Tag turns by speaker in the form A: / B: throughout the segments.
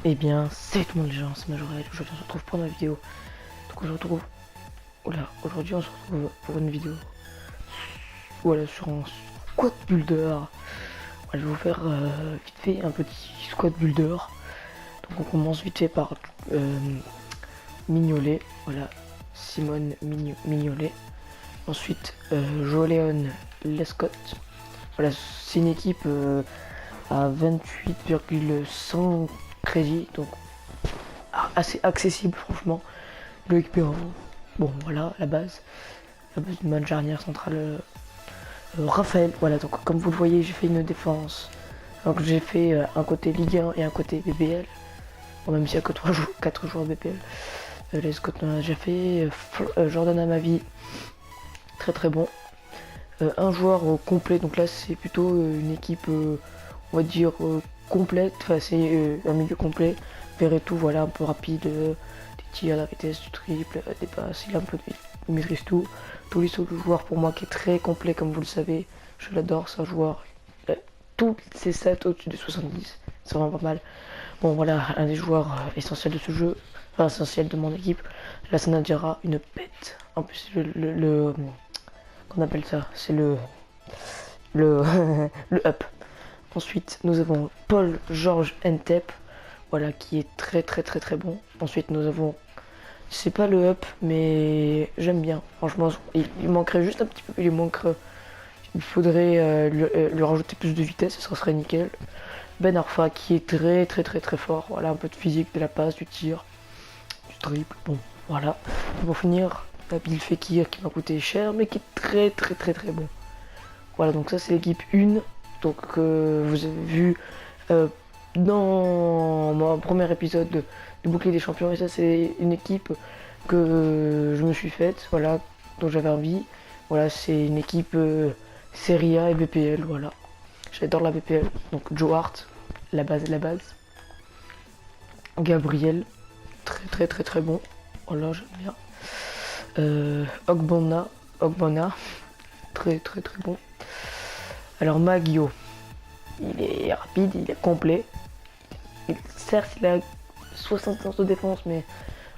A: Eh bien, salut tout le monde les gens, c'est Majorel, aujourd'hui on se retrouve pour une vidéo. Donc aujourd'hui on se retrouve pour une vidéo. Voilà, sur un squat builder. Voilà, je vais vous faire vite fait un petit squat builder. Donc on commence vite fait par Mignolet, voilà, Simone Mignolet. Ensuite, Joléon Lescott. Voilà, c'est une équipe à 28,100 crédits, donc assez accessible franchement. Loïc Perrin, bon voilà la base d'une bonne charnière centrale. Raphaël, voilà, donc comme vous le voyez j'ai fait une défense. Donc j'ai fait un côté Ligue 1 et un côté BPL. Bon, même s'il n'y a que 4 joueurs BPL. Les Scott on a déjà fait. Jordan Amavi, très très bon. Un joueur complet, donc là c'est plutôt une équipe on va dire complète, enfin c'est un milieu complet. Verretou, voilà, un peu rapide, des tirs, la vitesse, du triple, des passes, il a un peu il maîtrise tout. Tolisso, le joueur pour moi qui est très complet comme vous le savez, je l'adore, c'est un joueur, toutes ses stats au-dessus de 70, c'est vraiment pas mal. Bon voilà, un des joueurs essentiels de ce jeu, enfin essentiel de mon équipe, la Sanadjara, une pète. En plus qu'on appelle ça, c'est le le up. Ensuite nous avons Paul Georges Ntep, voilà, qui est très très très très bon. Ensuite nous avons, c'est pas le up mais j'aime bien, franchement il manquerait juste un petit peu, il faudrait lui rajouter plus de vitesse, ça serait nickel. Ben Arfa qui est très très très très fort, voilà, un peu de physique, de la passe, du tir, du triple, bon voilà. Et pour finir, Nabil Fekir qui m'a coûté cher mais qui est très très très très bon. Voilà, donc ça c'est l'équipe 1, donc vous avez vu dans mon premier épisode de Bouclier des Champions, et ça c'est une équipe que je me suis faite, voilà, dont j'avais envie. Voilà, c'est une équipe Serie A et BPL, voilà. J'adore la BPL, donc Joe Hart, la base. Gabriel, très très très très bon, voilà, j'aime bien. Ogbonna, très très très bon. Alors Maguio, il est rapide, il est complet. Certes, il a 60 de défense, mais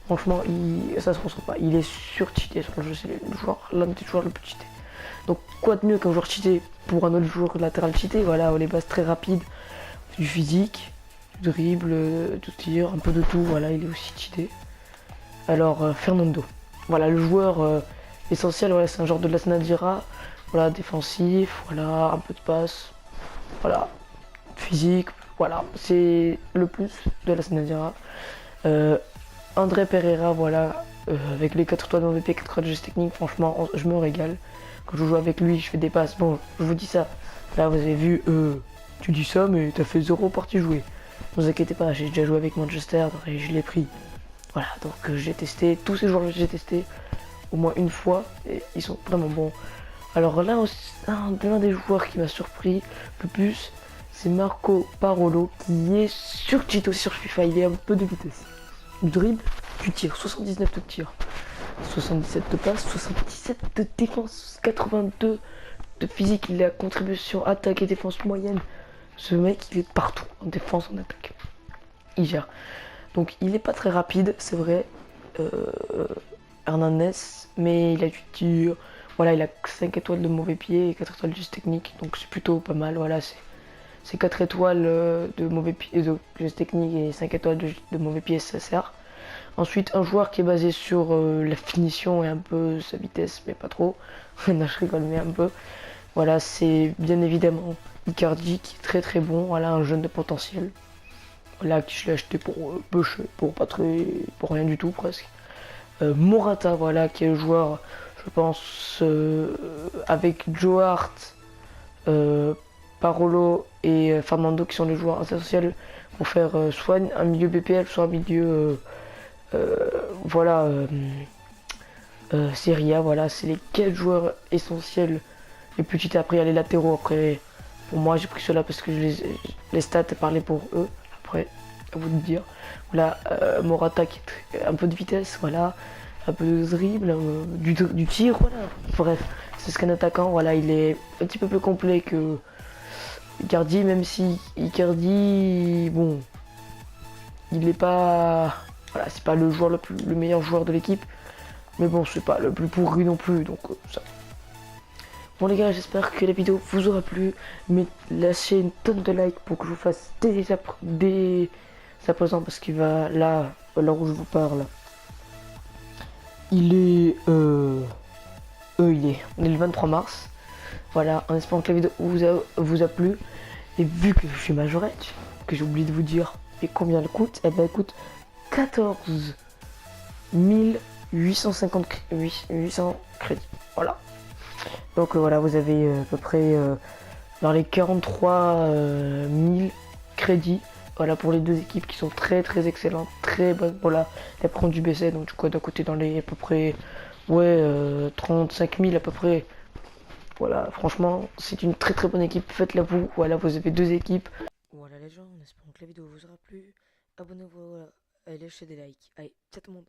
A: franchement, ça se ressent pas. Il est sur-cheaté sur le jeu, c'est l'un des joueurs le plus cheaté. Donc, quoi de mieux qu'un joueur cheaté pour un autre joueur latéral cheaté? Voilà, les bases très rapides, du physique, du dribble, du tir, un peu de tout. Voilà, il est aussi cheaté. Alors, Fernando, voilà, le joueur essentiel, voilà, c'est un genre de la Sanadira. Voilà, défensif, voilà, un peu de passe, voilà, physique, voilà, c'est le plus de la Sanadira. André Pereira, voilà, avec les 4 étoiles MVP, 4 étoiles de geste technique, franchement, je me régale. Quand je joue avec lui, je fais des passes. Bon, je vous dis ça, là vous avez vu, tu dis ça, mais t'as fait 0 partie jouée. Ne vous inquiétez pas, j'ai déjà joué avec Manchester et je l'ai pris. Voilà, donc j'ai testé, tous ces joueurs que j'ai testé au moins une fois, et ils sont vraiment bons. Alors là, l'un des joueurs qui m'a surpris le plus, c'est Marco Parolo, qui est sur cheat aussi sur FIFA, il est un peu de vitesse. Du dribble, du tir, 79 de tir, 77 de passe, 77 de défense, 82 de physique, il est à contribution attaque et défense moyenne. Ce mec, il est partout, en défense, en attaque. Il gère. Donc il n'est pas très rapide, c'est vrai, Hernandez, mais il a du tir. Voilà, il a 5 étoiles de mauvais pied et 4 étoiles de geste technique, donc c'est plutôt pas mal. Voilà, c'est 4 étoiles de mauvais pied, de geste technique et 5 étoiles de mauvais pied, ça sert. Ensuite, un joueur qui est basé sur la finition et un peu sa vitesse, mais pas trop. Non, je rigole, mais un peu. Voilà, c'est bien évidemment Icardi qui est très très bon. Voilà, un jeune de potentiel. Voilà, qui je l'ai acheté pour peu cher, pour pas très, pour rien du tout presque. Morata, voilà, qui est le joueur, je pense, avec Joe Hart, Parolo et Fernando qui sont les joueurs essentiels pour faire soit un milieu BPL, soit un milieu voilà, Serie A, voilà, c'est les 4 joueurs essentiels les plus cheatés. Après, il y a les latéraux. Après, pour moi, j'ai pris cela parce que les stats parlaient pour eux. Après, à vous de dire. Voilà, Morata qui est un peu de vitesse, voilà, un peu de dribble, du tir, voilà. Bref, c'est ce qu'un attaquant, voilà, il est un petit peu plus complet que Icardi, même si Icardi, bon, il est pas... Voilà, c'est pas le joueur le meilleur joueur de l'équipe. Mais bon, c'est pas le plus pourri non plus, donc ça. Bon les gars, j'espère que la vidéo vous aura plu. Mais lâchez une tonne de likes pour que je vous fasse dès à présent, parce qu'il va là, à l'heure où je vous parle, il est on est le 23 mars. Voilà, en espérant que la vidéo vous a plu. Et vu que je suis majorette, que j'ai oublié de vous dire et combien elle coûte, elle coûte 14 850 800 crédits. Voilà. Donc voilà, vous avez à peu près dans les 43 000 crédits. Voilà pour les deux équipes qui sont très très excellentes, très bonnes. Voilà, elles prennent du BC, donc du coup d'un côté dans les à peu près 35 000 à peu près. Voilà, franchement, c'est une très très bonne équipe. Faites-la vous. Voilà, vous avez deux équipes. Voilà les gens, en espérant que la vidéo vous aura plu. Abonnez-vous, voilà. Allez, lâchez des likes. Allez, ciao tout le monde.